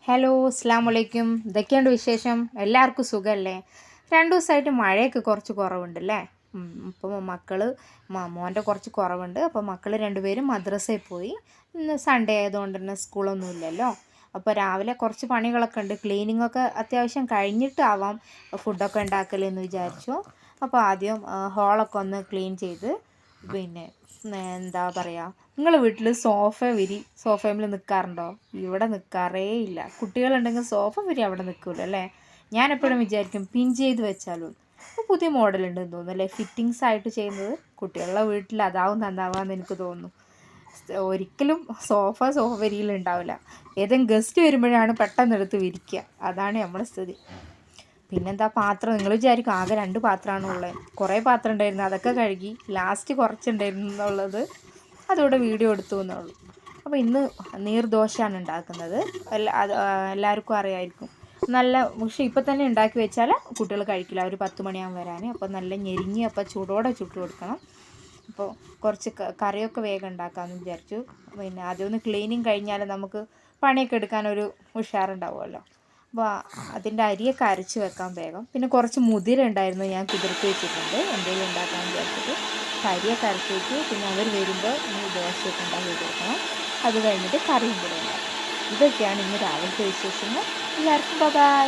Hello, അസ്സലാമു അലൈക്കും. ഇതൊക്കെയുണ്ട് വിശേഷം. എല്ലാവർക്കും സുഖമല്ലേ? 2 ദിവസമായിട്ട് മഴയൊക്കെ കുറച്ച് കുറവുണ്ടല്ലേ? ഇപ്പോൾ മോൻ്റെ കുറച്ച് കുറവുണ്ട്. അപ്പോൾ മക്കൾ രണ്ടുപേരും മദ്രസയിൽ പോയി. ഇന്ന് സൺഡേ ആയതുകൊണ്ട് തന്നെ സ്കൂളൊന്നും ഇല്ലല്ലോ. അപ്പോൾ രാവിലെ കുറച്ച് പണികളൊക്കെ ഉണ്ട്. ക്ലീനിങ്ങൊക്കെ അത്യാവശ്യം കഴിഞ്ഞിട്ടാവാം ഫുഡൊക്കെ ഉണ്ടാക്കലെന്ന് വിചാരിച്ചു. അപ്പോൾ ആദ്യം ഹോളൊക്കെ ഒന്ന് ക്ലീൻ ചെയ്ത് പിന്നെ എന്താ പറയുക, നിങ്ങളെ വീട്ടിൽ സോഫയിൽ നിൽക്കാറുണ്ടോ? ഇവിടെ നിൽക്കാറേ ഇല്ല. കുട്ടികളുണ്ടെങ്കിൽ സോഫ വിരി അവിടെ നിൽക്കില്ല അല്ലേ? ഞാനെപ്പോഴും വിചാരിക്കും പിൻ ചെയ്ത് വെച്ചാലും. ഇപ്പോൾ പുതിയ മോഡൽ ഉണ്ടെന്ന് തോന്നുന്നു അല്ലേ, ഫിറ്റിങ്സ് ആയിട്ട് ചെയ്യുന്നത്. കുട്ടികളുടെ വീട്ടിൽ അതാവും നന്നാവാന്ന് എനിക്ക് തോന്നുന്നു. ഒരിക്കലും സോഫ വരിയിൽ ഉണ്ടാവില്ല. ഏതെങ്കിലും ഗസ്റ്റ് വരുമ്പോഴാണ് പെട്ടെന്ന് എടുത്ത് വിരിക്കുക. അതാണ് നമ്മുടെ സ്ഥിതി. പിന്നെന്താ, പാത്രം നിങ്ങൾ വിചാരിക്കും ആകെ 2 പാത്രമാണ് ഉള്ളത്. കുറേ പാത്രം ഉണ്ടായിരുന്നു, അതൊക്കെ കഴുകി. ലാസ്റ്റ് കുറച്ചുണ്ടായിരുന്നു എന്നുള്ളത് അതോടെ വീഡിയോ എടുത്തു എന്നുള്ളൂ. അപ്പോൾ ഇന്ന് നീർദോശയാണ് ഉണ്ടാക്കുന്നത്. എല്ലാവർക്കും അറിയാമായിരിക്കും. പക്ഷേ ഇപ്പം തന്നെ ഉണ്ടാക്കി വെച്ചാൽ കുട്ടികൾ കഴിക്കില്ല. ഒരു 10 മണിയാകും വരാൻ. അപ്പോൾ നല്ല ഞെരിഞ്ഞ് അപ്പോൾ ചൂടോടെ ചുട്ട് കൊടുക്കണം. അപ്പോൾ കുറച്ച് കറിയൊക്കെ വേഗം ഉണ്ടാക്കാമെന്ന് വിചാരിച്ചു. പിന്നെ അതൊന്ന് ക്ലീനിങ് കഴിഞ്ഞാൽ നമുക്ക് പണിയൊക്കെ എടുക്കാനൊരു ഉഷാറുണ്ടാവുമല്ലോ. അപ്പോൾ അതിൻ്റെ അരിയൊക്കെ അരച്ച് വെക്കാൻ വേഗം. പിന്നെ കുറച്ച് മുതിര ഉണ്ടായിരുന്നു, ഞാൻ കുതിർത്ത് വെച്ചിട്ടുണ്ട് എന്തെങ്കിലും ഉണ്ടാക്കാൻ വിചാരിച്ചിട്ട്. അരിയൊക്കെ അരച്ച് വെച്ചു. പിന്നെ അവർ വരുമ്പോൾ ദോശയൊക്കെ ഉണ്ടാക്കി കൊടുക്കണം. അത് കഴിഞ്ഞിട്ട് കറിയും കൂടെ ഉണ്ടാക്കും. ഇതൊക്കെയാണ് ഇന്ന് രാവിലത്തെ വിശേഷങ്ങൾ. എല്ലാവർക്കും ബൈ.